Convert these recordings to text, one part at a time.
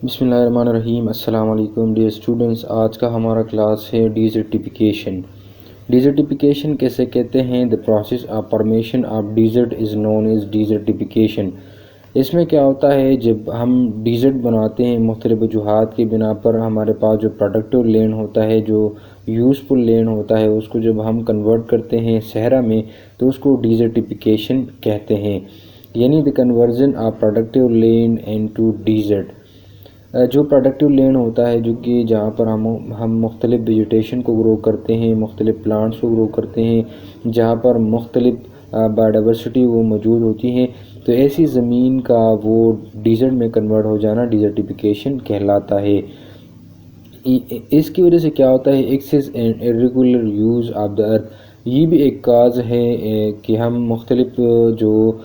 बिस्मिल्लाहिर्रहमानिर्रहीम। अस्सलाम वालेकुम डियर स्टूडेंट्स। आज का हमारा क्लास है डिज़र्टिफिकेशन। डिज़र्टिफिकेशन कैसे कहते हैं? The process of formation of desert is known as desertification. इसमें क्या होता है, जब हम डिज़र्ट बनाते हैं मुख्तलिफ वजूहात की बिना पर, हमारे पास जो प्रोडक्टिव लैंड होता है, जो यूज़फुल लैंड होता है, उसको जब हम कन्वर्ट करते हैं सहरा में तो उसको डिज़र्टिफिकेशन कहते हैं, यानी the conversion of productive land into desert. जो प्रोडक्टिव लैंड होता है, जो कि जहाँ पर हम मुख्तलिफ वेजिटेशन को ग्रो करते हैं, मुख्तलिफ प्लांट्स को ग्रो करते हैं, जहाँ पर मुख्तलिफ बायोडाइवर्सिटी वो मौजूद होती हैं, तो ऐसी ज़मीन का वो डिज़र्ट में कन्वर्ट हो जाना डिज़र्टिफिकेशन कहलाता है। इसकी वजह से क्या होता है, excess and irregular use of the earth, ये भी एक काज है कि हम मुख्तलिफ जो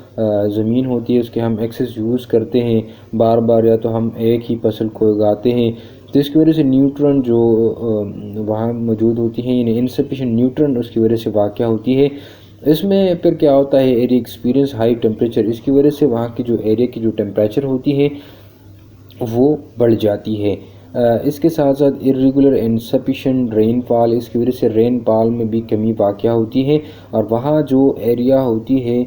ज़मीन होती है उसके हम एक्सेस यूज़ करते हैं बार बार, या तो हम एक ही फसल को उगाते हैं, तो इसकी वजह से न्यूट्रन जो वहाँ मौजूद होती हैं, यानी इनसफिशेंट न्यूट्रन उसकी वजह से वाक़या होती है। इसमें फिर क्या होता है, एरिया एक्सपीरियंस हाई टेम्परेचर, इसकी वजह से वहाँ की जो एरिया की जो टेम्परेचर होती है वो बढ़ जाती है। इसके साथ साथ इर्रेगुलर इनसफिशेंट रेनफॉल, इसकी वजह से रेनफॉल में भी कमी वाक़या होती है, और वहाँ जो एरिया होती है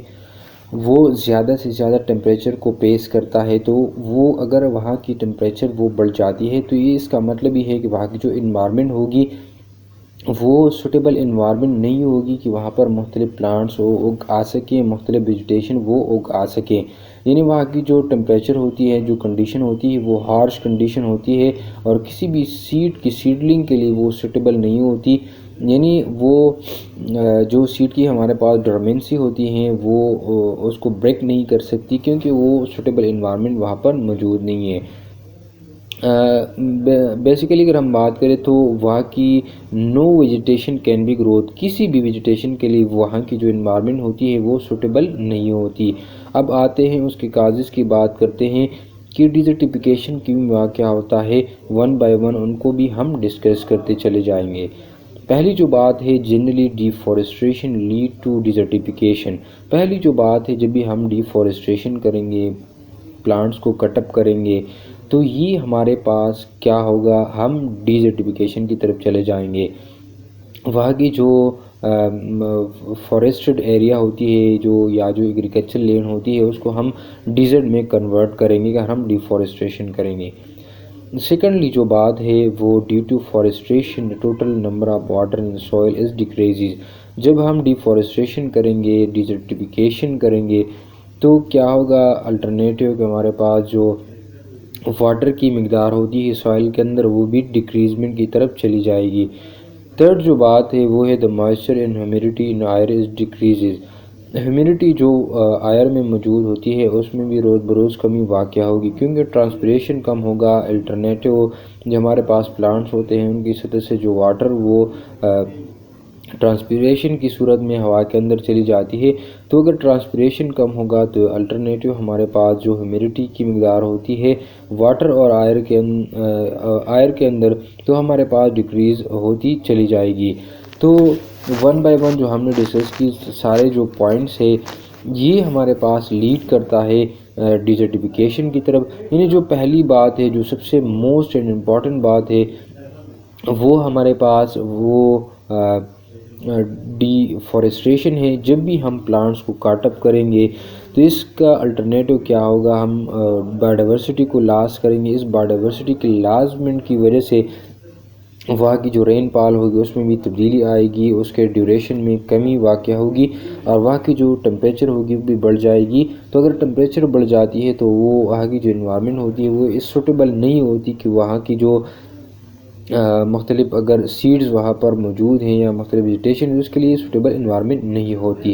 वो ज़्यादा से ज़्यादा टेम्परेचर को पेश करता है, तो वो अगर वहाँ की टेम्परेचर वो बढ़ जाती है तो ये इसका मतलब ही है कि वहाँ की जो इन्वायरमेंट होगी वो सूटेबल इन्वायरमेंट नहीं होगी कि वहाँ पर मुख्तलिफ प्लांट्स उग आ सकें, मुख्तलिफ वेजिटेशन वो उग आ सकें, यानी वहाँ की जो टेम्परेचर होती है, जो कंडीशन होती है वो हार्श कंडीशन होती है, और किसी भी सीड की सीडलिंग के लिए वो सूटेबल नहीं होती, यानी वो जो सीड की हमारे पास डोरमेंसी होती हैं वो उसको ब्रेक नहीं कर सकती, क्योंकि वो सूटेबल इन्वायरमेंट वहाँ पर मौजूद नहीं है। बेसिकली अगर हम बात करें तो वहाँ की no vegetation can be growth, किसी भी वेजिटेशन के लिए वहाँ की जो इन्वायरमेंट होती है वो सूटेबल नहीं होती। अब आते हैं उसके काजेज़ की बात करते हैं कि डिज़र्टिफिकेशन की क्या होता है, वन बाय वन उनको भी हम डिस्कस करते चले जाएंगे। पहली जो बात है, जनरली डिफॉरेस्टेशन लीड टू डिज़र्टिफिकेशन। पहली जो बात है, जब भी हम डिफॉरेस्टेशन करेंगे, प्लांट्स को कटअप करेंगे, तो ये हमारे पास क्या होगा, हम डिज़र्टिफिकेशन की तरफ चले जाएंगे। वहाँ की जो फॉरेस्टेड एरिया होती है, जो या जो एग्रीकल्चर लैंड होती है, उसको हम डिज़र्ट में कन्वर्ट करेंगे अगर हम डिफॉरेस्टेशन करेंगे। सेकेंडली जो बात है वो, due to forestation the total number of water in soil is decreases. जब हम डिफॉरेस्टेशन करेंगे, डिज़र्टिफिकेशन करेंगे, तो क्या होगा, अल्टरनेटिव कि हमारे पास जो वाटर की मिकदार होती है सॉइल के अंदर वो भी डिक्रीजमेंट की तरफ चली जाएगी। थर्ड जो बात है वो है, the moisture and humidity in air is decreases. Humidity जो आयर में मौजूद होती है उसमें भी रोज़ बरोज़ कमी वाक़या होगी, क्योंकि ट्रांसपिरेशन कम होगा। अल्टरनेटिव जो हमारे पास प्लांट्स होते हैं उनकी सतह से जो वाटर वो ट्रांसपिरेशन की सूरत में हवा के अंदर चली जाती है, तो अगर ट्रांसपिरेशन कम होगा तो अल्टरनेटिव हमारे पास जो ह्यूमिडिटी की मिकदार होती है वाटर और आयर के अंदर, तो हमारे पास डिक्रीज़ होती चली जाएगी। तो वन बाय वन जो हमने डिस्कस की सारे जो पॉइंट्स है, ये हमारे पास लीड करता है डिज़र्टिफिकेशन की तरफ। यानी जो पहली बात है, जो सबसे मोस्ट एंड इम्पॉर्टेंट बात है, वो हमारे पास वो डिफॉरेस्टेशन है। जब भी हम प्लांट्स को काटअप करेंगे तो इसका अल्टरनेटिव क्या होगा, हम बायोडाइवर्सिटी को लॉस करेंगे। इस बायोडाइवर्सिटी के लॉसमेंट की वजह से वहाँ की जो रेनफॉल होगी उसमें भी तब्दीली आएगी, उसके ड्यूरेशन में कमी वाक़या होगी, और वहाँ की जो टेम्परेचर होगी वो भी बढ़ जाएगी। तो अगर टेम्परेचर बढ़ जाती है तो वो वहाँ की जो इन्वायरमेंट होती है वो इस सूटेबल नहीं होती कि वहाँ की जो मुख्तलिफ अगर सीड्स वहाँ पर मौजूद हैं या मुख्तलिफ वेजिटेशन, उसके लिए सूटेबल इन्वायरमेंट नहीं होती है।